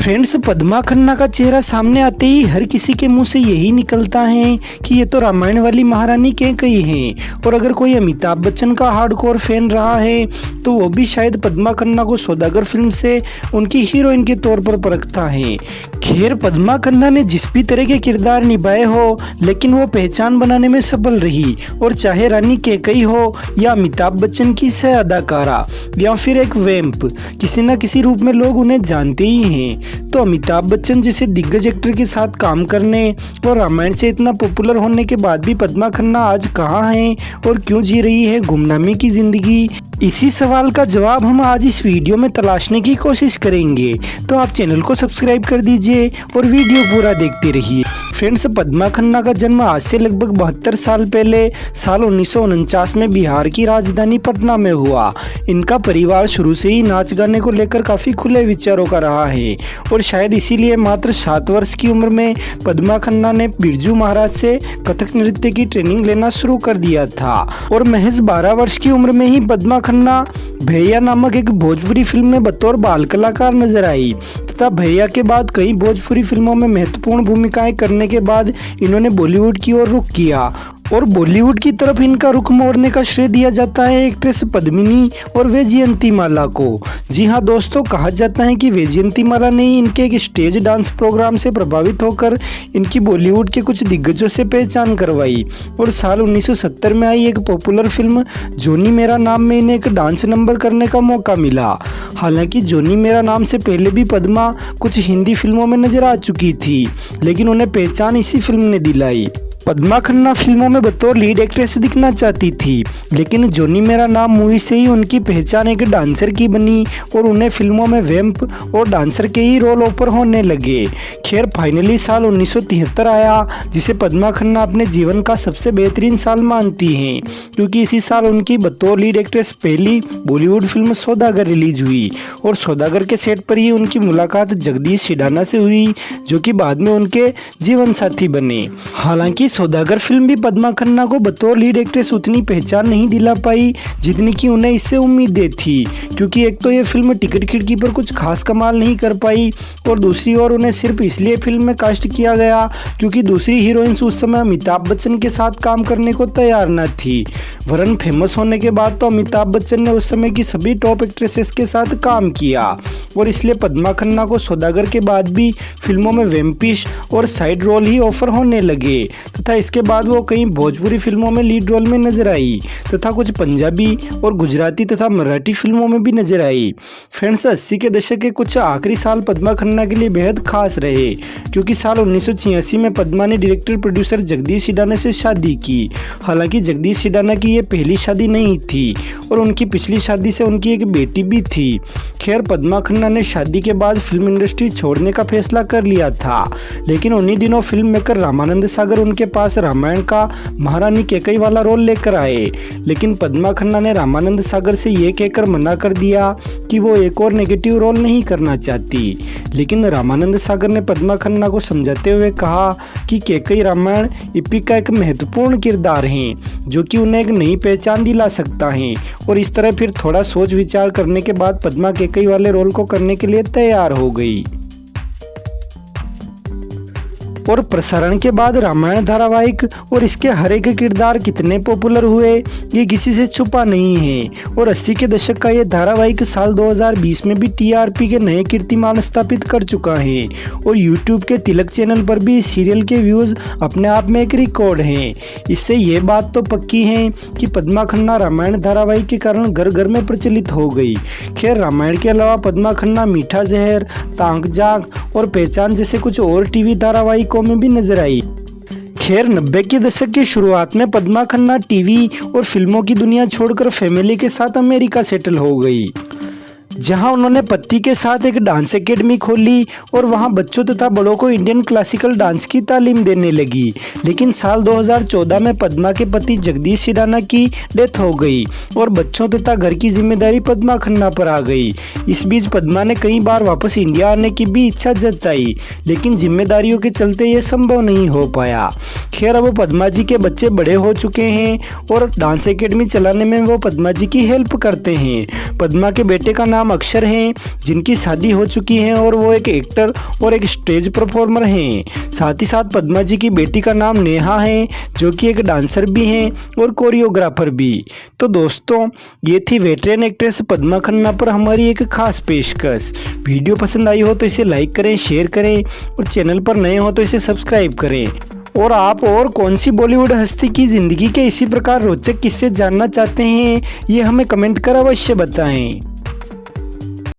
Friends, Padma Khanna का चेहरा सामने आते ही हर किसी के मुंह से यही निकलता है कि ये तो रामायण वाली महारानी कैकेयी हैं। और अगर कोई अमिताभ बच्चन का हार्डकोर फैन रहा है तो वो भी शायद पद्मा खन्ना को सौदागर फिल्म से उनकी हीरोइन के तौर पर परखता है। खैर, पद्मा खन्ना ने जिस भी तरह के किरदार निभाए हो, लेकिन वो पहचान बनाने में सफल रही। और चाहे रानी कैकेयी हो या अमिताभ बच्चन की सह अदाकारा या फिर एक वैम्प, किसी न किसी रूप में लोग उन्हें जानते ही हैं। तो अमिताभ बच्चन जैसे दिग्गज एक्टर के साथ काम करने और रामायण से इतना पॉपुलर होने के बाद भी पद्मा खन्ना आज कहाँ हैं और क्यों जी रही है गुमनामी की जिंदगी, इसी सवाल का जवाब हम आज इस वीडियो में तलाशने की कोशिश करेंगे। तो आप चैनल को सब्सक्राइब कर दीजिए और वीडियो पूरा देखते रहिए। फ्रेंड्स, पद्मा खन्ना का जन्म आज से लगभग 72 साल पहले साल 1949 में बिहार की राजधानी पटना में हुआ। इनका परिवार शुरू से ही नाच गाने को लेकर काफी खुले विचारों का रहा है और शायद इसीलिए मात्र 7 वर्ष की उम्र में पद्मा खन्ना ने बिरजू महाराज से कथक नृत्य की ट्रेनिंग लेना शुरू कर दिया था। और महज 12 वर्ष की उम्र में ही पद्मा खन्ना भैया नामक एक भोजपुरी फिल्म में बतौर बाल कलाकार नजर आई तथा भैया के बाद कई भोजपुरी फिल्मों में महत्वपूर्ण भूमिकाएं करने के बाद इन्होंने बॉलीवुड की ओर रुख किया। और बॉलीवुड की तरफ इनका रुख मोड़ने का श्रेय दिया जाता है एक्ट्रेस पद्मिनी और वैजयंती माला को। जी हाँ दोस्तों, कहा जाता है कि वैजयंती माला ने ही इनके एक स्टेज डांस प्रोग्राम से प्रभावित होकर इनकी बॉलीवुड के कुछ दिग्गजों से पहचान करवाई। और साल 1970 में आई एक पॉपुलर फिल्म जोनी मेरा नाम में इन्हें एक डांस नंबर करने का मौका मिला। हालांकि जोनी मेरा नाम से पहले भी पद्मा कुछ हिंदी फिल्मों में नजर आ चुकी थी, लेकिन उन्हें पहचान इसी फिल्म ने दिलाई। पद्मा खन्ना फिल्मों में बतौर लीड एक्ट्रेस दिखना चाहती थी, लेकिन जोनी मेरा नाम मूवी से ही उनकी पहचान एक डांसर की बनी और उन्हें फिल्मों में वैम्प और डांसर के ही रोल ऑफर होने लगे। खैर, फाइनली साल 1973 आया, जिसे पद्मा खन्ना अपने जीवन का सबसे बेहतरीन साल मानती हैं, क्योंकि इसी साल उनकी बतौर लीड एक्ट्रेस पहली बॉलीवुड फिल्म सौदागर रिलीज हुई। और सौदागर के सेट पर ही उनकी मुलाकात जगदीश सिडाना से हुई, जो कि बाद में उनके जीवन साथी बने। हालांकि सौदागर फिल्म भी पद्मा खन्ना को बतौर लीड एक्ट्रेस उतनी पहचान नहीं दिला पाई जितनी कि उन्हें इससे उम्मीदें थी, क्योंकि एक तो ये फिल्म टिकट खिड़की पर कुछ खास कमाल नहीं कर पाई और दूसरी ओर उन्हें सिर्फ इसलिए फिल्म में कास्ट किया गया क्योंकि दूसरी हीरोइंस उस समय अमिताभ बच्चन के साथ काम करने को तैयार न थी। वरन फेमस होने के बाद तो अमिताभ बच्चन ने उस समय की सभी टॉप एक्ट्रेसेस के साथ काम किया और इसलिए पद्मा खन्ना को सौदागर के बाद भी फिल्मों में वैम्पिश और साइड रोल ही ऑफर होने लगे तथा इसके बाद वो कई भोजपुरी फिल्मों में लीड रोल में नजर आई तथा कुछ पंजाबी और गुजराती तथा मराठी फिल्मों में भी नजर आई। फ्रेंड्स, 80 के दशक के कुछ आखिरी साल पद्मा खन्ना के लिए बेहद खास रहे, क्योंकि साल 1986 में पद्मा ने डायरेक्टर प्रोड्यूसर जगदीश सिडाना से शादी की। हालांकि जगदीश सिडाना की ये पहली शादी नहीं थी और उनकी पिछली शादी से उनकी एक बेटी भी थी। खैर, पद्मा खन्ना ने शादी के बाद फिल्म इंडस्ट्री छोड़ने का फैसला कर लिया था, लेकिन उन्हीं दिनों फिल्म मेकर रामानंद सागर उनके पास रामायण का महारानी कैकेयी वाला रोल लेकर आए। लेकिन पद्मा खन्ना ने रामानंद सागर से ये कहकर मना कर दिया कि वो एक और नेगेटिव रोल नहीं करना चाहती। लेकिन रामानंद सागर ने पद्मा खन्ना को समझाते हुए कहा कि कैकेयी रामायण एपिक का एक महत्वपूर्ण किरदार है, जो कि उन्हें एक नई पहचान दिला सकता है। और इस तरह फिर थोड़ा सोच विचार करने के बाद पद्मा कैकेयी वाले रोल को करने के लिए तैयार हो गई। और प्रसारण के बाद रामायण धारावाहिक और इसके हर एक किरदार कितने पॉपुलर हुए ये किसी से छुपा नहीं है। और 80 के दशक का ये धारावाहिक साल 2020 में भी टीआरपी के नए कीर्तिमान स्थापित कर चुका है और यूट्यूब के तिलक चैनल पर भी इस सीरियल के व्यूज अपने आप में एक रिकॉर्ड हैं। इससे ये बात तो पक्की है कि पद्मा खन्ना रामायण धारावाहिक के कारण घर घर में प्रचलित हो गई। खैर, रामायण के अलावा पद्मा खन्ना मीठा जहर, ताक जाग और पहचान जैसे कुछ और टीवी धारावाहिकों में भी नजर आई। खैर, 90 के दशक की शुरुआत में पद्मा खन्ना टीवी और फिल्मों की दुनिया छोड़कर फैमिली के साथ अमेरिका सेटल हो गई, जहां उन्होंने पति के साथ एक डांस एकेडमी खोली और वहां बच्चों तथा बड़ों को इंडियन क्लासिकल डांस की तालीम देने लगी। लेकिन साल 2014 में पद्मा के पति जगदीश सिडाना की डेथ हो गई और बच्चों तथा घर की जिम्मेदारी पद्मा खन्ना पर आ गई। इस बीच पद्मा ने कई बार वापस इंडिया आने की भी इच्छा जताई, लेकिन जिम्मेदारियों के चलते ये संभव नहीं हो पाया। खैर, अब पद्मा जी के बच्चे बड़े हो चुके हैं और डांस एकेडमी चलाने में वो पद्मा जी की हेल्प करते हैं। पद्मा के बेटे का नाम नाम अक्षर हैं, जिनकी शादी हो चुकी है और वो एक एक्टर और एक स्टेज परफॉर्मर हैं। साथ ही साथ पद्मा जी की बेटी का नाम नेहा है, जो कि एक डांसर भी हैं और कोरियोग्राफर भी। तो दोस्तों, ये थी वेटरन एक्ट्रेस पद्मा खन्ना पर हमारी एक खास पेशकश। वीडियो पसंद आई हो तो इसे लाइक करें, शेयर करें और चैनल पर नए हो तो इसे सब्सक्राइब करें। और आप और कौन सी बॉलीवुड हस्ती की ज़िंदगी के इसी प्रकार रोचक किस्से जानना चाहते हैं, ये हमें कमेंट कर अवश्य बताएं।